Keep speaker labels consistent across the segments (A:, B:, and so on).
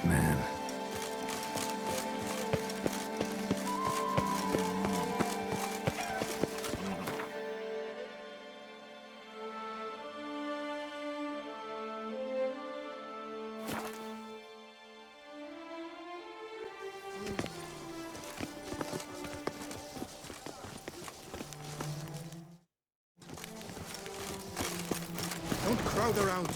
A: man.
B: Don't crowd around.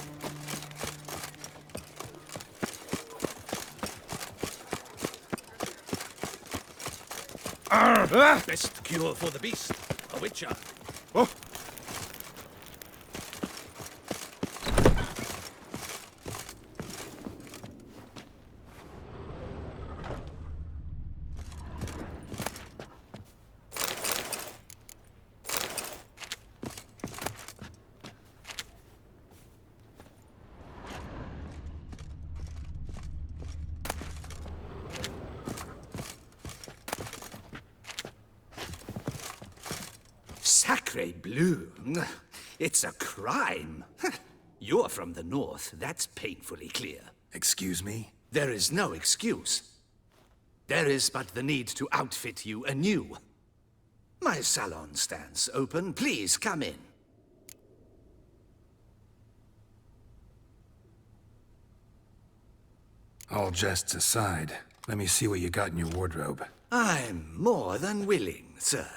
C: Best cure for the beast, a witcher.
B: Oh.
C: Sacre bleu! It's a crime. You're from the north, that's painfully clear.
A: Excuse me?
C: There is no excuse. There is but the need to outfit you anew. My salon stands open. Please come in.
A: All jests aside, let me see what you got in your wardrobe.
C: I'm more than willing, sir.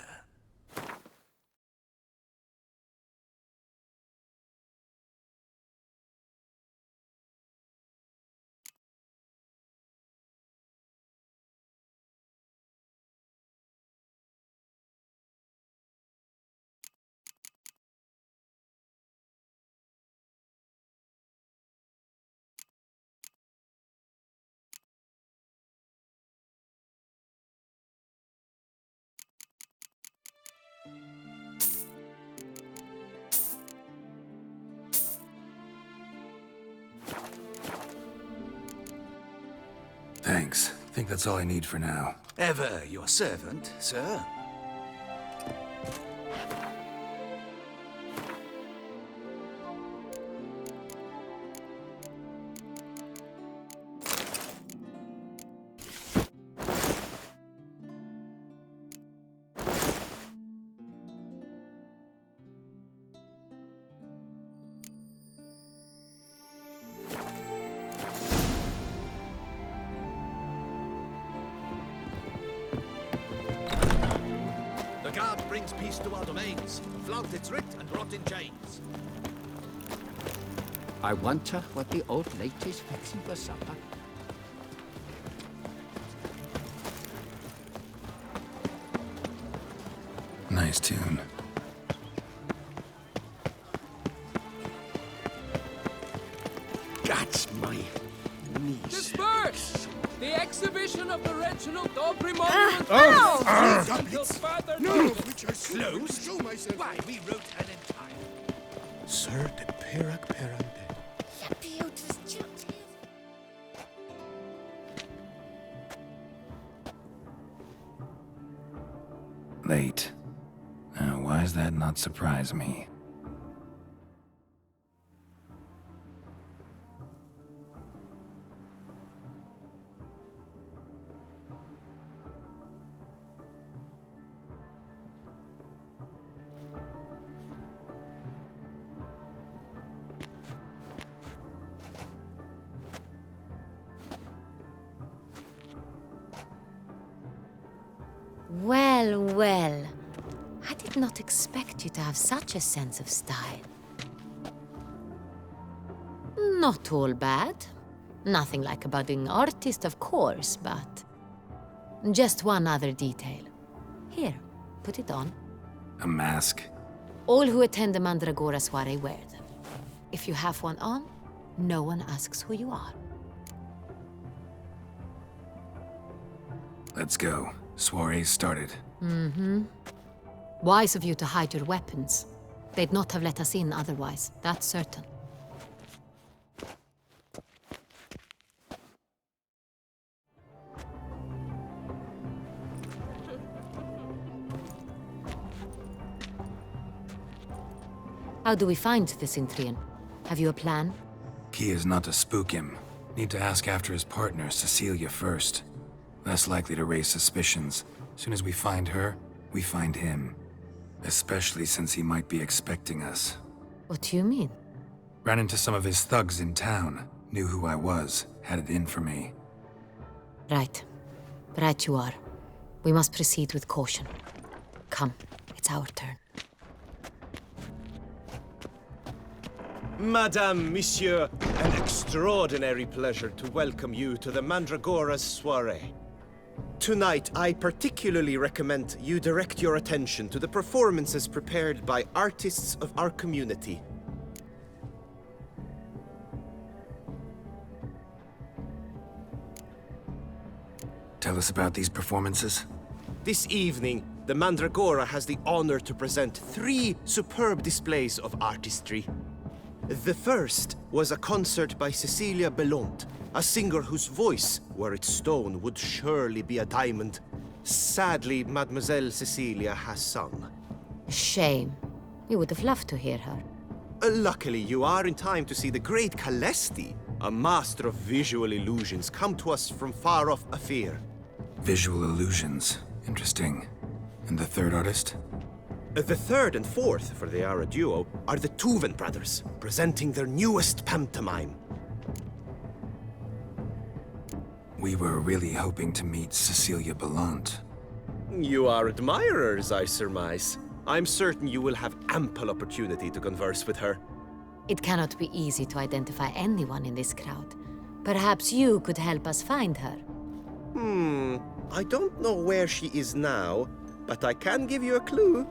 A: Thanks. Think that's all I need for now.
C: Ever your servant, sir. The guard brings peace to our domains, flaunt its writ and rot in chains.
D: I wonder what the old lady's fixing for supper.
A: Nice tune.
C: That's my niece.
E: Disperse! The exhibition of the Reginald Aubrey monument until further
B: No,
E: notice.
B: which I
C: Closed?
B: show myself.
C: Why, we wrote an entire...
B: Sir de Perac Perande.
A: Late. Now, why does that not surprise me?
F: Well, well. I did not expect you to have such a sense of style. Not all bad. Nothing like a budding artist, of course, but... just one other detail. Here, put it on.
A: A mask?
F: All who attend the Mandragora soiree wear them. If you have one on, no one asks who you are.
A: Let's go. Soiree's started.
F: Mm-hmm. Wise of you to hide your weapons. They'd not have let us in otherwise, that's certain. How do we find the Cintrian? Have you a plan?
A: Key is not to spook him, Need to ask after his partner, Cecilia, first. Less likely to raise suspicions. Soon as we find her, we find him. Especially since he might be expecting us.
F: What do you mean?
A: Ran into some of his thugs in town. Knew who I was. Had it in for me.
F: Right. Right you are. We must proceed with caution. Come, it's our turn.
G: Madame, Monsieur, an extraordinary pleasure to welcome you to the Mandragora's soiree. Tonight, I particularly recommend you direct your attention to the performances prepared by artists of our community.
A: Tell us about these performances.
G: This evening, the Mandragora has the honor to present 3 superb displays of artistry. The first was a concert by Cecilia Belont, a singer whose voice, were it stone, would surely be a diamond. Sadly, Mademoiselle Cecilia has sung.
F: Shame. We would have loved to hear her.
G: Luckily, you are in time to see the great Calesti, a master of visual illusions, come to us from far off Afir.
A: Visual illusions. Interesting. And the third artist?
G: The third and fourth, for they are a duo, are the Tuven brothers, presenting their newest pantomime.
A: We were really hoping to meet Cecilia Bellant.
G: You are admirers, I surmise. I'm certain you will have ample opportunity to converse with her.
F: It cannot be easy to identify anyone in this crowd. Perhaps you could help us find her.
G: I don't know where she is now, but I can give you a clue.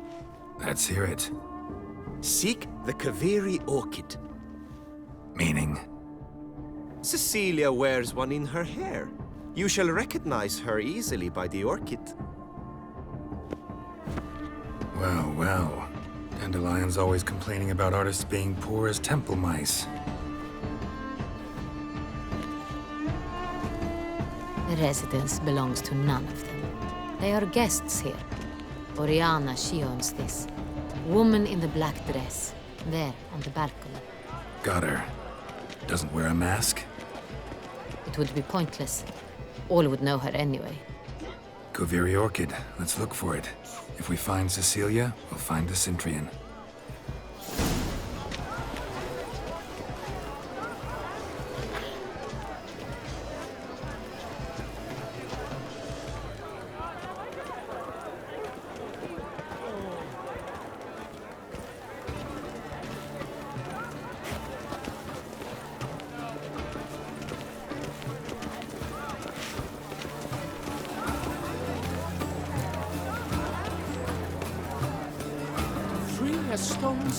A: Let's hear it.
G: Seek the Kaveri orchid.
A: Meaning?
G: Cecilia wears one in her hair. You shall recognize her easily by the orchid.
A: Well, well. Dandelion's always complaining about artists being poor as temple mice.
F: The residence belongs to none of them. They are guests here. Oriana, she owns this. Woman in the black dress. There, on the balcony.
A: Got her. Doesn't wear a mask?
F: It would be pointless. All would know her anyway.
A: Kaveri Orchid. Let's look for it. If we find Cecilia, we'll find the Cintrian.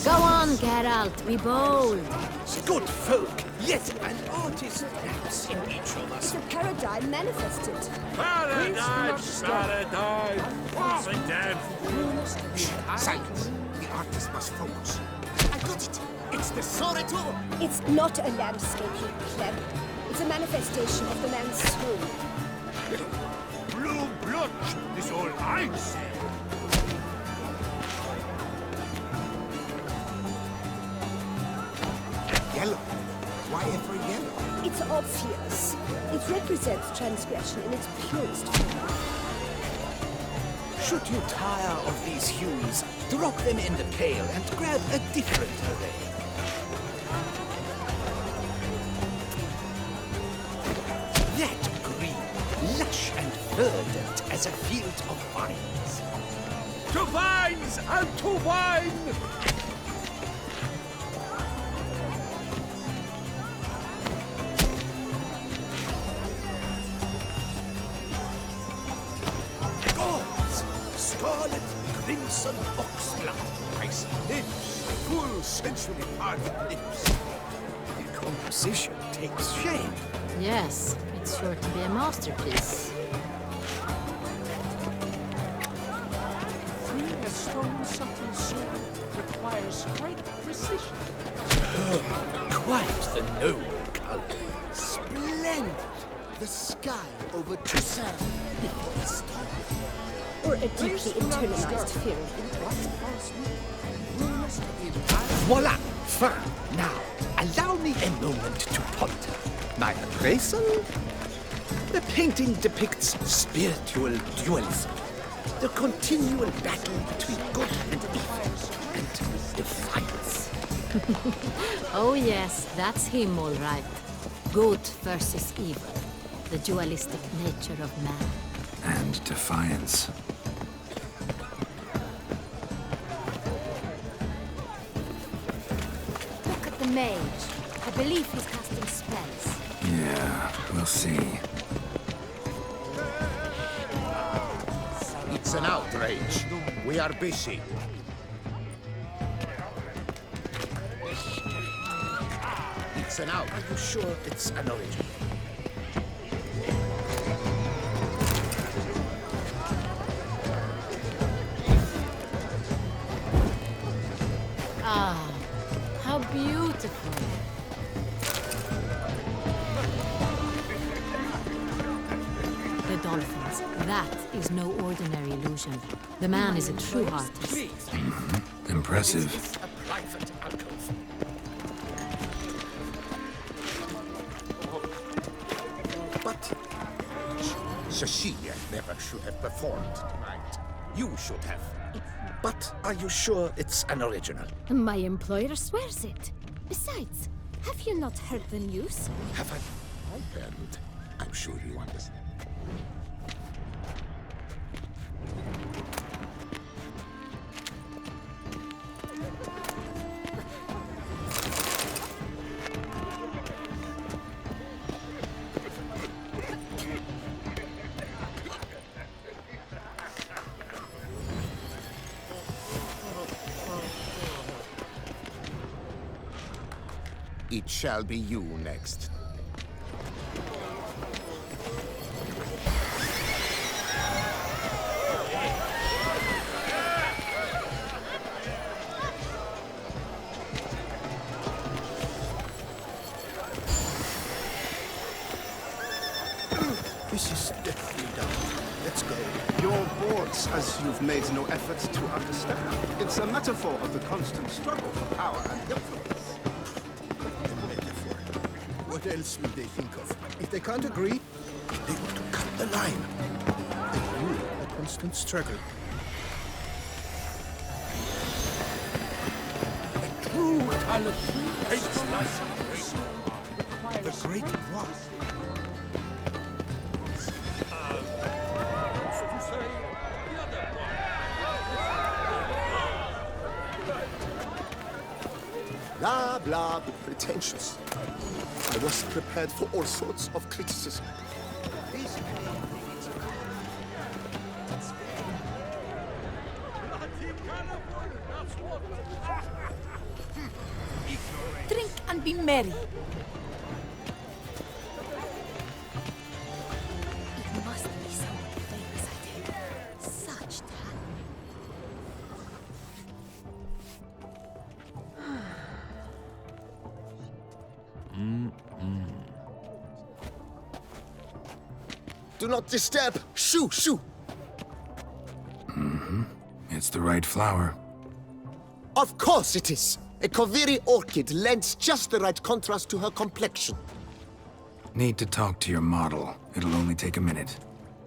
F: Go on, Geralt, be bold.
C: Good folk, yet an artist lives in each of us.
H: It's a paradigm manifested.
E: Paradise, paradise.
C: Once again. Silence. The artist must focus. I got it. It's the Soreto.
H: It's not a landscape, you pleb. It's a manifestation of the man's soul.
C: Blue blood is all I say. Yellow. Why ever yellow?
H: It's obvious. It represents transgression in its purest form.
C: Should you tire of these hues, drop them in the pail and grab a different array. That green, lush and verdant as a field of vines.
E: To vines and to wine!
C: Gods, scarlet, crimson oxblood, ice lips, full sensually parted lips. The composition takes shape.
F: Yes, it's sure to be a masterpiece.
E: Free as stone subtle soul requires great precision.
C: Quite the noble color.
B: Splendid! The sky over Toussaint before the storm.
H: Or a deeply internalized fear of
C: Voila! Fin! Now, Allow me a moment to ponder. My appraisal? The painting depicts spiritual dualism. The continual battle between good and evil, and defiance.
F: Oh yes, that's him all right. Good versus evil. The dualistic nature of man.
A: And defiance.
H: Look at the mage. I believe he's casting spells.
A: Yeah, we'll see.
B: It's an outrage. We are busy. It's an out. Are you sure it's an origin?
F: Ah, how beautiful. The dolphins. That is no ordinary illusion. The man is a true artist.
A: Impressive.
B: A private alcove. But Cecilia never should have performed tonight. You should have. But are you sure it's an original?
H: My employer swears it. Besides, have you not heard the news?
B: Have I? And I'm sure you understand. It shall be you next.
I: This is definitely done. Let's go. Your boards, as you've made no effort to understand. It's a metaphor of the constant struggle for power and influence. A metaphor. What else will they think of? If they can't agree, they want to cut the line. They rule a constant struggle. A true talent hates life. The great one.
B: Blah, blah, pretentious. I was prepared for all sorts of criticism.
H: Drink and be merry. It must be someone famous, I think. Such talent.
B: Do not disturb! Shoo, shoo!
A: It's the right flower.
B: Of course it is! A Kaviri orchid lends just the right contrast to her complexion.
A: Need to talk to your model. It'll only take a minute.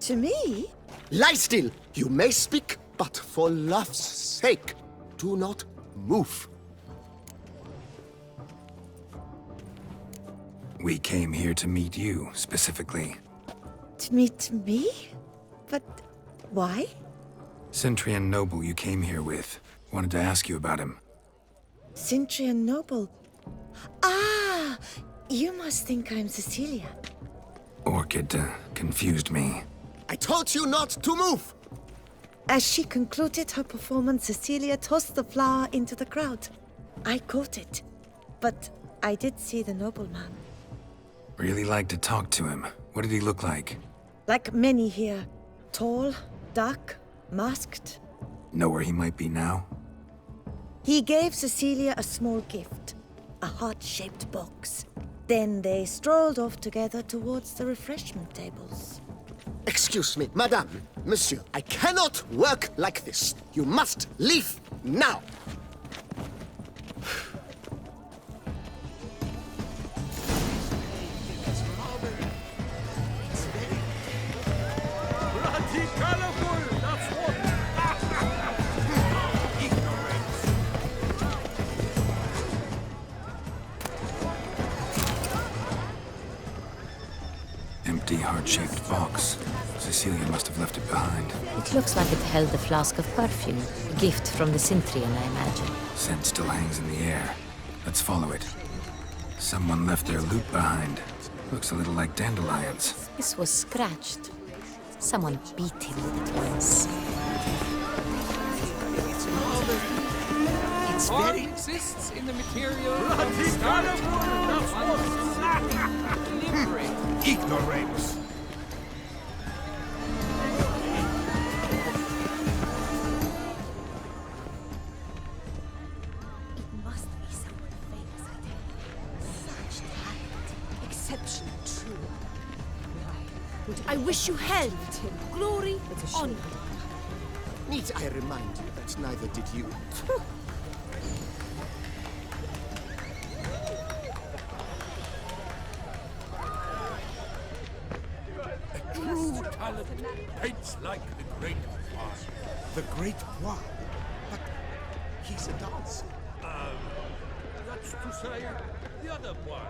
H: To me?
B: Lie still! You may speak, but for love's sake, do not move.
A: We came here to meet you, specifically.
H: To meet me? But why?
A: Cintrian noble you came here with. Wanted to ask you about him.
H: Cintrian noble. Ah! You must think I'm Cecilia.
A: Orchid confused me.
B: I told you not to move!
H: As she concluded her performance, Cecilia tossed the flower into the crowd. I caught it, but I did see the nobleman.
A: Really like to talk to him. What did he look like?
H: Like many here. Tall, dark, masked.
A: Know where he might be now?
H: He gave Cecilia a small gift, a heart-shaped box. Then they strolled off together towards the refreshment tables.
B: Excuse me, madame, monsieur, I cannot work like this. You must leave now.
A: heart-shaped box. Cecilia must have left it behind.
F: It looks like it held a flask of perfume. A gift from the Cintrian, I imagine.
A: Scent still hangs in the air. Let's follow it. Someone left their loot behind. Looks a little like dandelions.
F: This was scratched. Someone beat him with it once.
E: All exists in the material of the start of Liberate.
B: Ignoramus.
H: It must be someone famous, I tell you. Such talent. Exception true. I wish you helped him. Glory, honor.
C: Need I remind you that neither did you?
B: True talent paints like the Great One. The Great One? But he's a dancer. That's to say, the other one.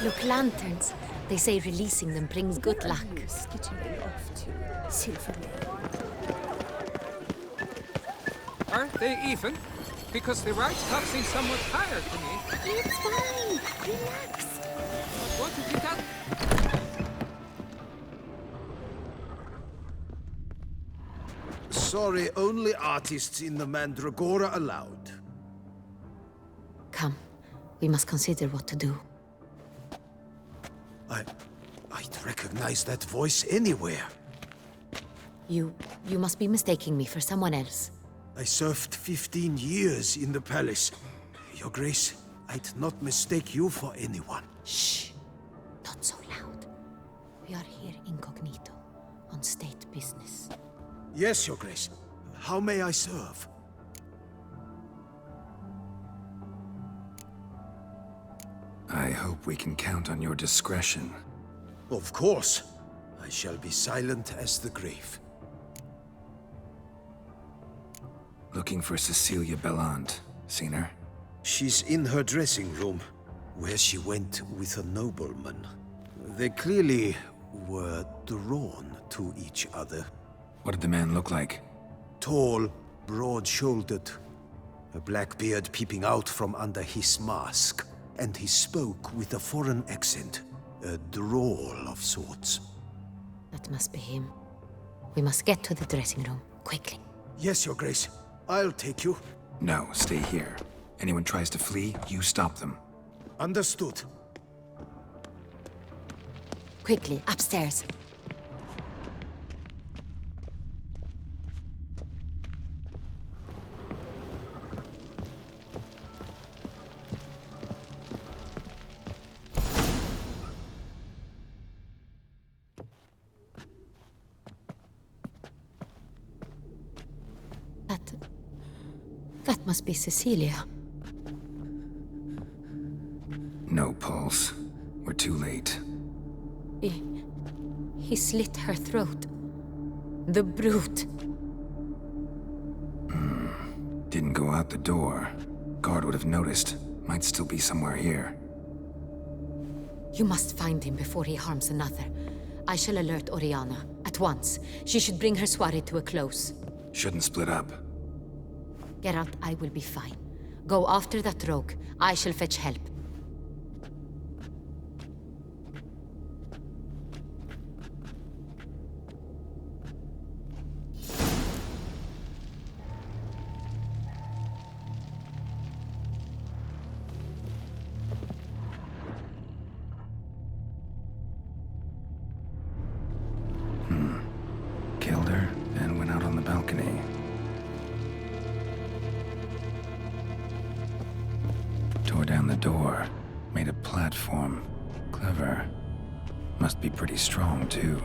F: Look, lanterns. They say releasing them brings good luck.
H: Skittering off to Cintra.
E: Are they even? Because the right stuff seems somewhat tired to me.
H: It's fine. Relax.
E: What have you done?
B: Sorry, only artists in the Mandragora allowed.
F: Come, we must consider what to do.
B: I'd recognize that voice anywhere.
F: You must be mistaking me for someone else.
B: I served 15 years in the palace. Your Grace, I'd not mistake you for anyone.
F: Shh! Not so loud. We are here incognito, on state business.
B: Yes, Your Grace. How may I serve?
A: I hope we can count on your discretion.
B: Of course. I shall be silent as the grave.
A: Looking for Cecilia Bellant. Seen her?
B: She's in her dressing room, where she went with a nobleman. They clearly were drawn to each other.
A: What did the man look like?
B: Tall, broad-shouldered, a black beard peeping out from under his mask. And he spoke with a foreign accent, a drawl of sorts.
F: That must be him. We must get to the dressing room, quickly.
B: Yes, Your Grace. I'll take you.
A: No, stay here. Anyone tries to flee, you stop them.
B: Understood.
F: Quickly, upstairs. That must be Cecilia.
A: No pulse. We're too late.
F: He slit her throat. The brute.
A: Didn't go out the door. Guard would have noticed. Might still be somewhere here.
F: You must find him before he harms another. I shall alert Oriana. At once. She should bring her soirée to a close.
A: Shouldn't split up.
F: Geralt, I will be fine. Go after that rogue. I shall fetch help.
A: Killed her and went out on the balcony. Tore down the door. Made a platform. Clever. Must be pretty strong, too.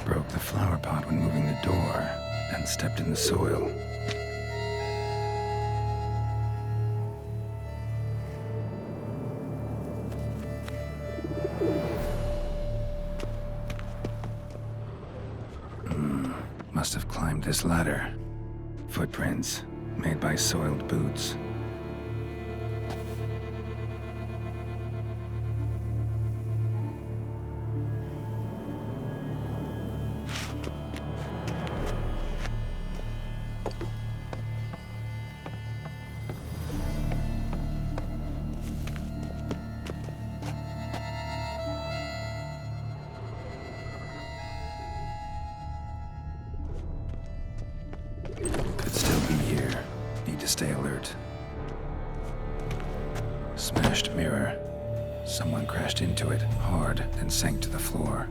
A: Broke the flower pot when moving the door, and stepped in the soil. Must have climbed this ladder. Footprints, made by soiled boots. Could still be here. Need to stay alert. Smashed mirror. Someone crashed into it hard, then sank to the floor.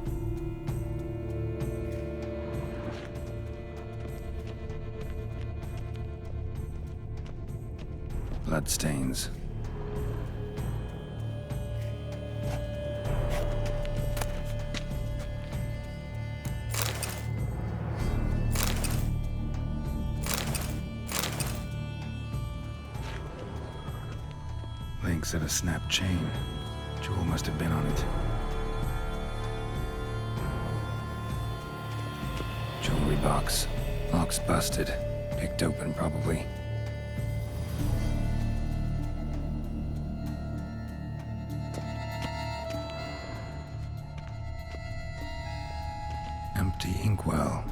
A: Bloodstains. Links of a snapped chain. Jewel must have been on it. Jewelry box. Lock's busted. Picked open, probably. Empty inkwell.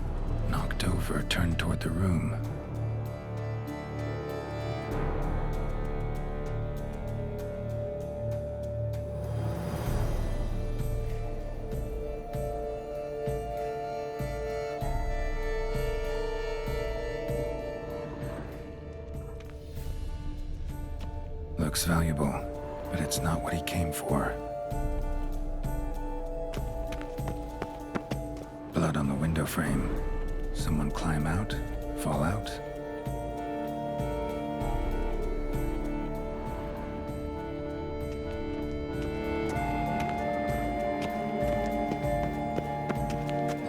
A: Knocked over, turned toward the room. Looks valuable, but it's not what he came for. Blood on the window frame. Someone climb out? Fall out?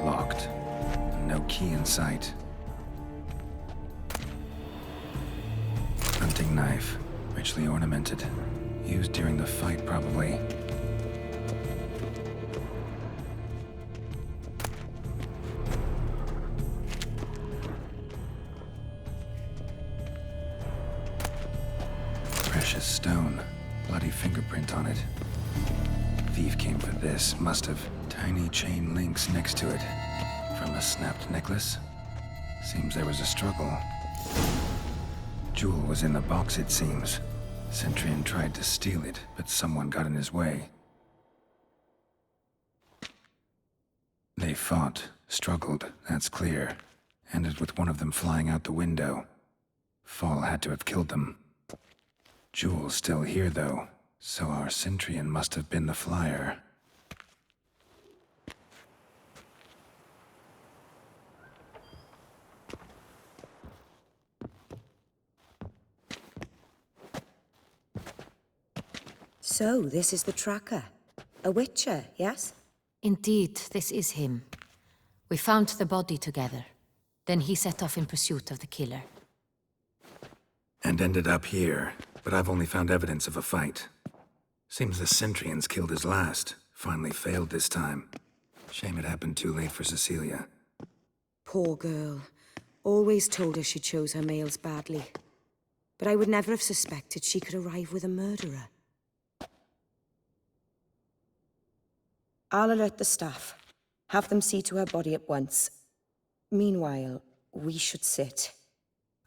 A: Locked. No key in sight. Hunting knife. Richly ornamented. Used during the fight, probably. Precious stone. Bloody fingerprint on it. Thief came for this. Must have. Tiny chain links next to it. From a snapped necklace? Seems there was a struggle. Jewel was in the box, it seems. Centurion tried to steal it, but someone got in his way. They fought, struggled, that's clear. Ended with one of them flying out the window. Fall had to have killed them. Jewel's still here, though, so our Cintrian must have been the flyer.
H: So, this is the tracker. A witcher, yes?
F: Indeed, this is him. We found the body together. Then he set off in pursuit of the killer.
A: And ended up here, but I've only found evidence of a fight. Seems the Centurions killed his last. Finally failed this time. Shame it happened too late for Cecilia.
H: Poor girl. Always told her she chose her males badly. But I would never have suspected she could arrive with a murderer. I'll alert the staff. Have them see to her body at once. Meanwhile, we should sit.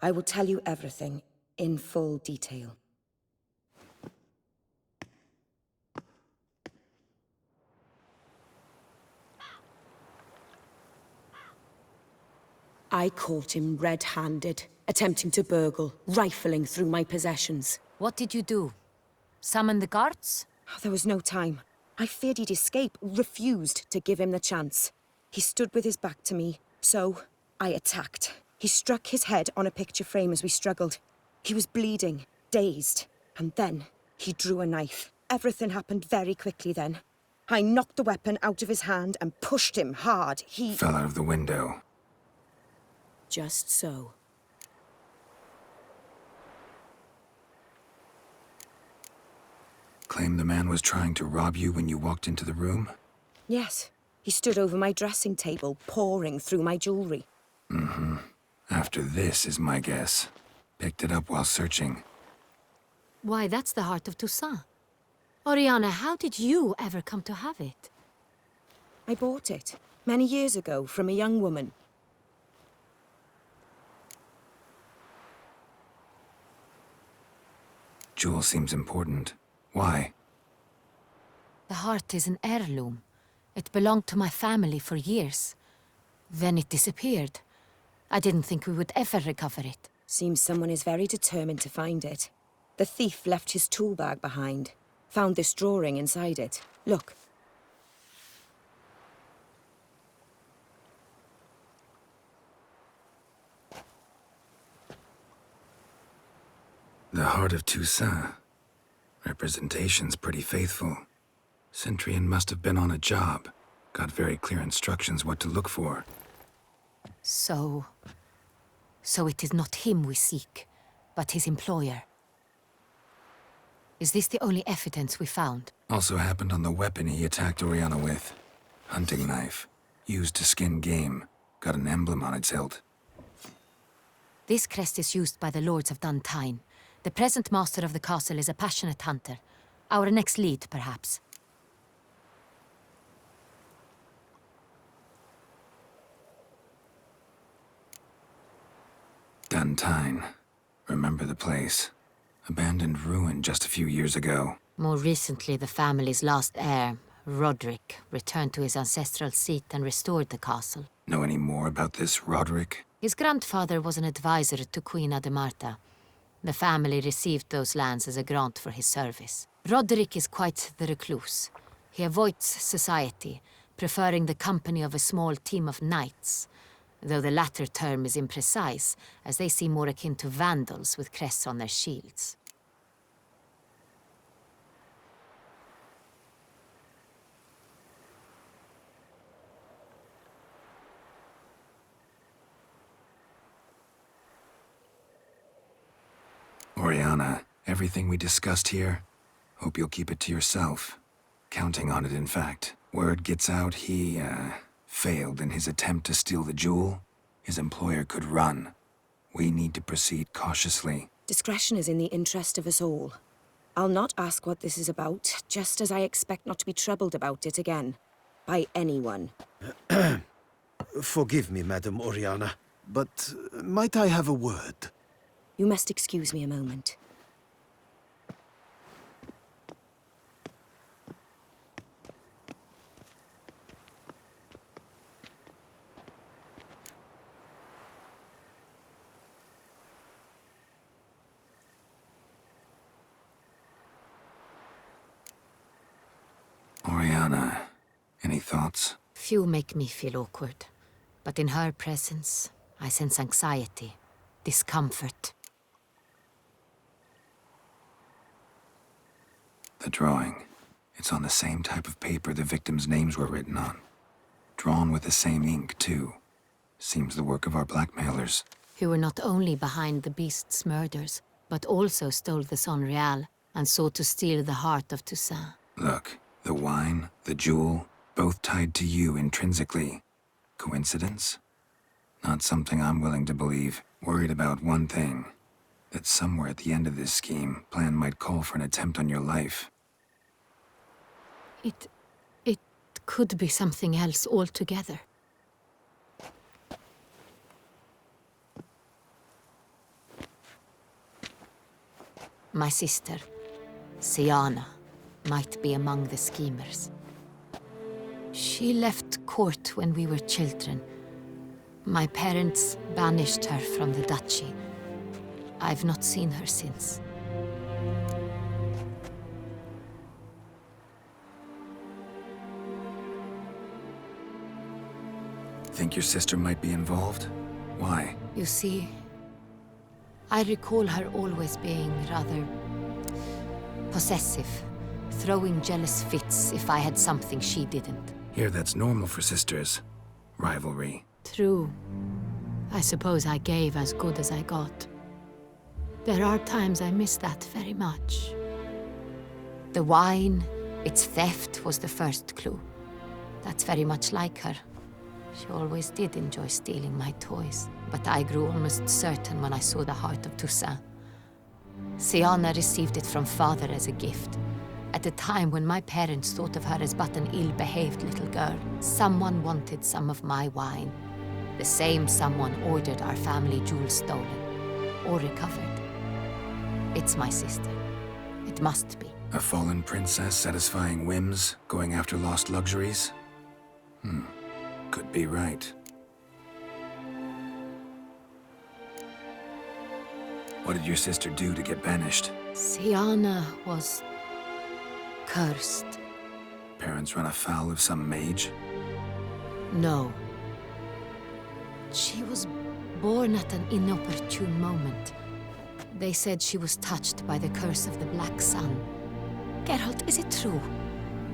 H: I will tell you everything, in full detail. I caught him red-handed, attempting to burgle, rifling through my possessions.
F: What did you do? Summon the guards?
H: There was no time. I feared he'd escape, refused to give him the chance. He stood with his back to me, so I attacked. He struck his head on a picture frame as we struggled. He was bleeding, dazed, and then he drew a knife. Everything happened very quickly then. I knocked the weapon out of his hand and pushed him hard. He
A: Fell out of the window.
H: Just so.
A: Claim the man was trying to rob you when you walked into the room?
H: Yes. He stood over my dressing table, pouring through my jewelry.
A: Mm-hmm. After this is my guess. Picked it up while searching.
F: Why, that's the heart of Toussaint. Oriana, how did you ever come to have it?
H: I bought it many years ago from a young woman.
A: Jewel seems important. Why?
F: The heart is an heirloom. It belonged to my family for years. Then it disappeared. I didn't think we would ever recover it.
H: Seems someone is very determined to find it. The thief left his tool bag behind. Found this drawing inside it. Look.
A: The heart of Toussaint. Representation's pretty faithful. Cintrian must have been on a job. Got very clear instructions what to look for.
F: So it is not him we seek, but his employer. Is this the only evidence we found?
A: Also happened on the weapon he attacked Oriana with. Hunting knife. Used to skin game. Got an emblem on its hilt.
F: This crest is used by the Lords of Duntine. The present master of the castle is a passionate hunter. Our next lead, perhaps.
A: Duntine. Remember the place. Abandoned ruin just a few years ago.
F: More recently, the family's last heir, Roderick, returned to his ancestral seat and restored the castle.
A: Know any more about this Roderick?
F: His grandfather was an advisor to Queen Ademarta. The family received those lands as a grant for his service. Roderick is quite the recluse. He avoids society, preferring the company of a small team of knights, though the latter term is imprecise, as they seem more akin to vandals with crests on their shields.
A: Oriana, everything we discussed here, hope you'll keep it to yourself. Counting on it, in fact. Word gets out he, failed in his attempt to steal the jewel. His employer could run. We need to proceed cautiously.
H: Discretion is in the interest of us all. I'll not ask what this is about, just as I expect not to be troubled about it again. By anyone.
C: Forgive me, Madam Oriana, but might I have a word?
H: You must excuse me a moment.
A: Oriana, any thoughts?
F: Few make me feel awkward, but in her presence, I sense anxiety, discomfort.
A: The drawing. It's on the same type of paper the victims' names were written on. Drawn with the same ink, too. Seems the work of our blackmailers.
F: Who were not only behind the beast's murders, but also stole the Son Real and sought to steal the heart of Toussaint.
A: Look, the wine, the jewel, both tied to you intrinsically. Coincidence? Not something I'm willing to believe. Worried about one thing. That somewhere at the end of this scheme, plan might call for an attempt on your life.
F: It could be something else altogether. My sister, Siana, might be among the schemers. She left court when we were children. My parents banished her from the duchy. I've not seen her since.
A: Think your sister might be involved? Why?
F: You see, I recall her always being rather possessive, throwing jealous fits if I had something she didn't.
A: Here, that's normal for sisters. Rivalry.
F: True. I suppose I gave as good as I got. There are times I miss that very much. The wine, its theft was the first clue. That's very much like her. She always did enjoy stealing my toys, but I grew almost certain when I saw the heart of Toussaint. Siana received it from father as a gift. At a time when my parents thought of her as but an ill-behaved little girl, someone wanted some of my wine. The same someone ordered our family jewels stolen, or recovered. It's my sister. It must be.
A: A fallen princess satisfying whims, going after lost luxuries? Could be right. What did your sister do to get banished?
F: Siana was cursed.
A: Parents run afoul of some mage?
F: No. She was born at an inopportune moment. They said she was touched by the curse of the Black Sun. Geralt, is it true?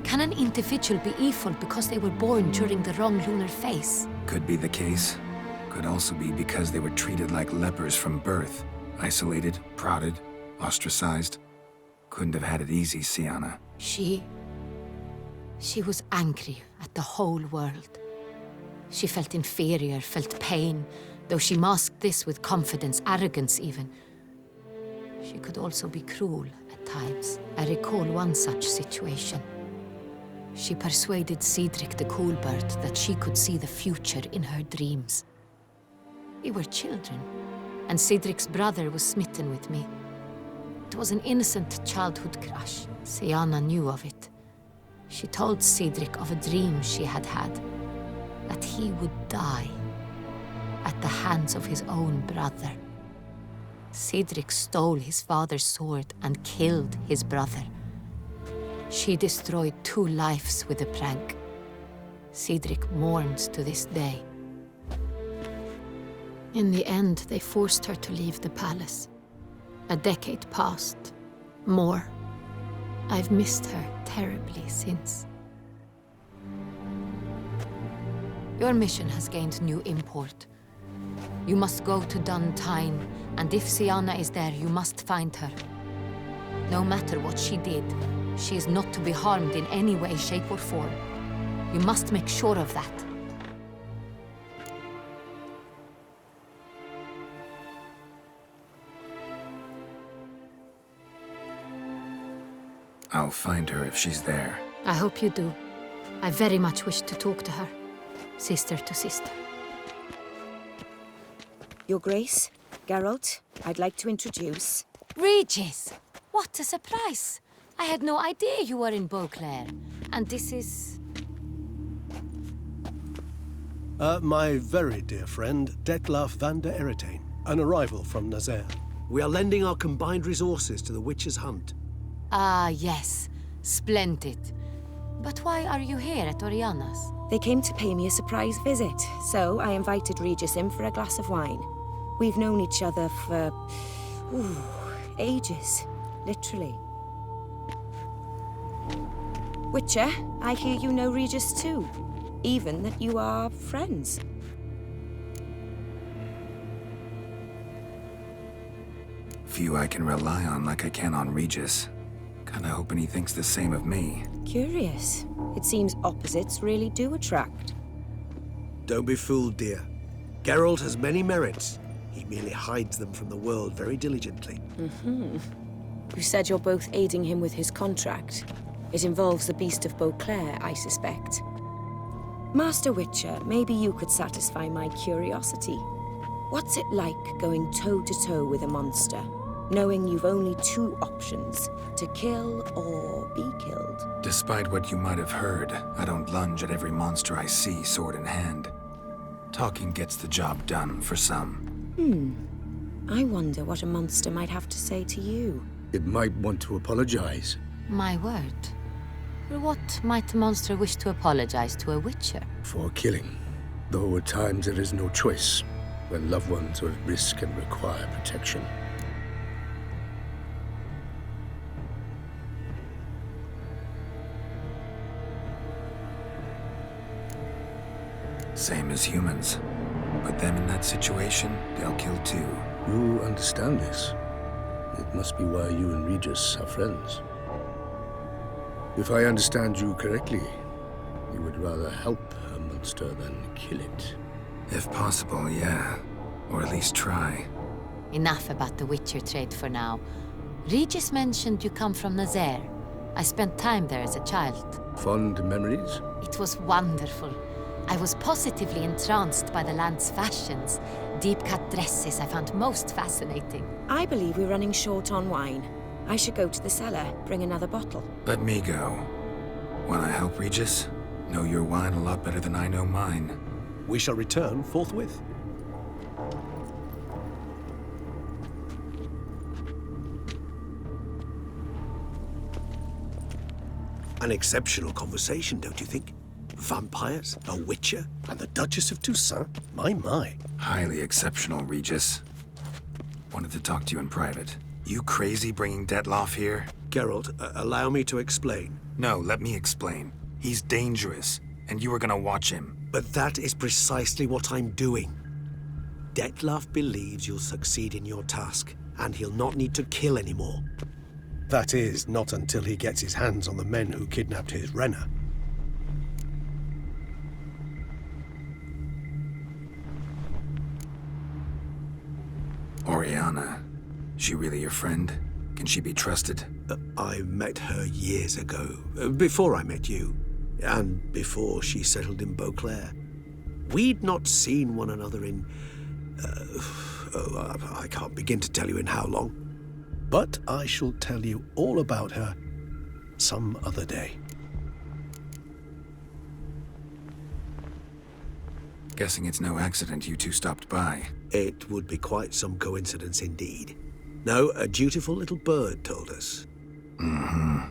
F: Can an individual be evil because they were born during the wrong lunar phase?
A: Could be the case. Could also be because they were treated like lepers from birth. Isolated, prodded, ostracized. Couldn't have had it easy, Siana.
F: She was angry at the whole world. She felt inferior, felt pain, though she masked this with confidence, arrogance even. She could also be cruel at times. I recall one such situation. She persuaded Cedric the Coolbird that she could see the future in her dreams. We were children, and Cedric's brother was smitten with me. It was an innocent childhood crush. Siana knew of it. She told Cedric of a dream she had had, that he would die at the hands of his own brother. Cedric stole his father's sword and killed his brother. She destroyed 2 lives with a prank. Cedric mourns to this day. In the end, they forced her to leave the palace. A decade passed. More. I've missed her terribly since. Your mission has gained new import. You must go to Duntine, and if Siana is there, you must find her. No matter what she did, she is not to be harmed in any way, shape, or form. You must make sure of that.
A: I'll find her if she's there.
F: I hope you do. I very much wish to talk to her. Sister to sister.
H: Your Grace, Geralt, I'd like to introduce...
F: Regis! What a surprise! I had no idea you were in Beauclair. And this is...
J: My very dear friend, Detlaf van der Eretain, an arrival from Nazaire.
C: We are lending our combined resources to the Witch's Hunt.
F: Ah, yes. Splendid. But why are you here at Oriana's?
H: They came to pay me a surprise visit, so I invited Regis in for a glass of wine. We've known each other for... ages. Literally. Witcher, I hear you know Regis too. Even that you are friends.
A: Few I can rely on like I can on Regis. Kinda hoping he thinks the same of me.
H: Curious. It seems opposites really do attract.
C: Don't be fooled, dear. Geralt has many merits. He merely hides them from the world very diligently.
H: You said you're both aiding him with his contract. It involves the Beast of Beauclair, I suspect. Master Witcher, maybe you could satisfy my curiosity. What's it like going toe-to-toe with a monster, knowing you've only 2 options, to kill or be killed?
A: Despite what you might have heard, I don't lunge at every monster I see sword in hand. Talking gets the job done for some.
H: I wonder what a monster might have to say to you.
K: It might want to apologize.
F: My word. For what might a monster wish to apologize to a witcher?
K: For killing. Though at times there is no choice, when loved ones are at risk and require protection.
A: Same as humans. Put them in that situation, they'll kill too.
K: You understand this. It must be why you and Regis are friends. If I understand you correctly, you would rather help a monster than kill it.
A: If possible, yeah. Or at least try.
F: Enough about the Witcher trade for now. Regis mentioned you come from Nazaire. I spent time there as a child.
K: Fond memories?
F: It was wonderful. I was positively entranced by the land's fashions. Deep-cut dresses I found most fascinating.
H: I believe we're running short on wine. I should go to the cellar, bring another bottle.
A: Let me go. Wanna help, Regis? Know your wine a lot better than I know mine.
J: We shall return forthwith. An exceptional conversation, don't you think? Vampires, a witcher, and the Duchess of Toussaint? My.
A: Highly exceptional, Regis. Wanted to talk to you in private. You crazy bringing Detloff here?
J: Geralt, allow me to explain.
A: No, let me explain. He's dangerous, and you are gonna watch him.
J: But that is precisely what I'm doing. Detloff believes you'll succeed in your task, and he'll not need to kill anymore. That is, not until he gets his hands on the men who kidnapped his Renna.
A: Oriana. She really your friend? Can she be trusted?
J: I met her years ago, before I met you, and before she settled in Beauclair. We'd not seen one another in... I can't begin to tell you in how long. But I shall tell you all about her some other day.
A: Guessing it's no accident you two stopped by.
J: It would be quite some coincidence indeed. No, a dutiful little bird told us.
A: Now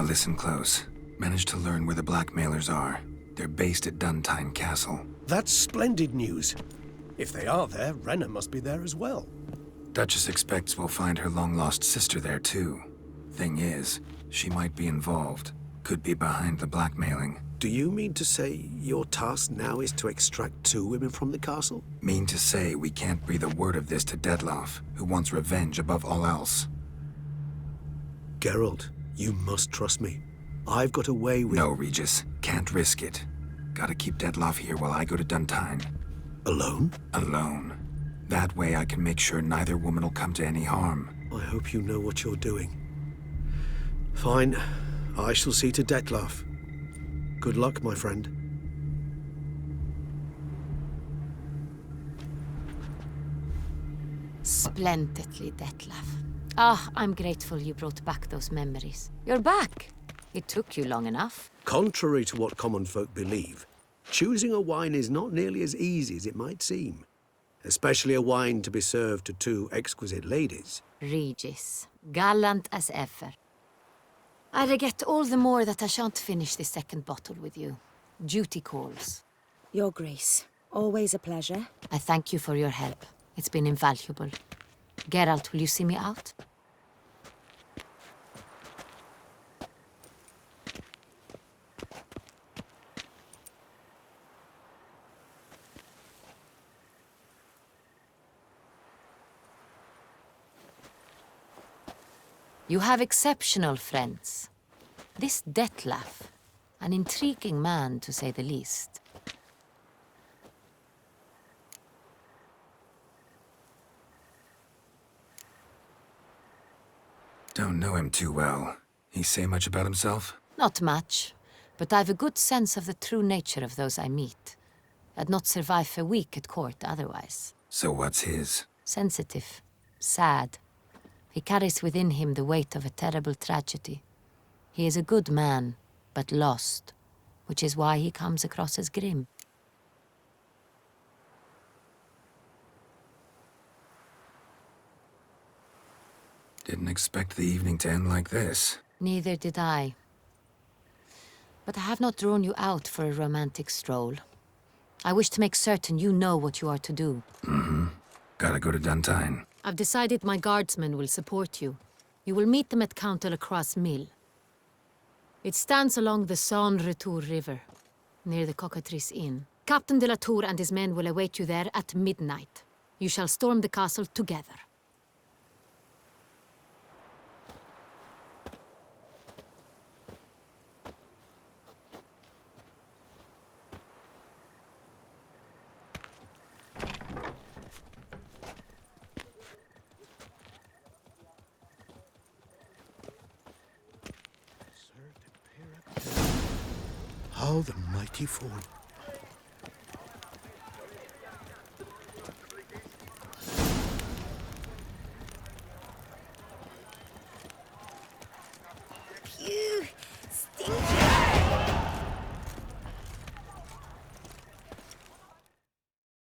A: listen close. Managed to learn where the blackmailers are. They're based at Duntine Castle.
J: That's splendid news. If they are there, Renna must be there as well.
A: Duchess expects we'll find her long-lost sister there too. Thing is, she might be involved. Could be behind the blackmailing.
J: Do you mean to say your task now is to extract 2 women from the castle?
A: Mean to say we can't breathe a word of this to Detloff, who wants revenge above all else.
J: Geralt, you must trust me. I've got a way with...
A: No, Regis. Can't risk it. Gotta keep Detloff here while I go to Duntine.
J: Alone?
A: Alone. That way I can make sure neither woman will come to any harm.
J: I hope you know what you're doing. Fine. I shall see to Detloff. Good luck, my friend.
F: Splendidly, Detlaff. Ah, I'm grateful you brought back those memories. You're back. It took you long enough.
J: Contrary to what common folk believe, choosing a wine is not nearly as easy as it might seem. Especially a wine to be served to 2 exquisite ladies.
F: Regis, gallant as ever. I regret all the more that I shan't finish this second bottle with you. Duty calls.
H: Your Grace, always a pleasure.
F: I thank you for your help. It's been invaluable. Geralt, will you see me out? You have exceptional friends. This Detlaff, an intriguing man to say the least.
A: Don't know him too well. He say much about himself?
F: Not much, but I've a good sense of the true nature of those I meet. I'd not survive a week at court otherwise.
A: So what's his?
F: Sensitive, sad. He carries within him the weight of a terrible tragedy. He is a good man, but lost, which is why he comes across as grim.
A: Didn't expect the evening to end like this.
F: Neither did I. But I have not drawn you out for a romantic stroll. I wish to make certain you know what you are to do.
A: Gotta go to Duntine.
F: I've decided my guardsmen will support you. You will meet them at Count Delacroix's mill. It stands along the Saône-Retour River, near the Cockatrice Inn. Captain de la Tour and his men will await you there at midnight. You shall storm the castle together.
I: Oh, the mighty fall.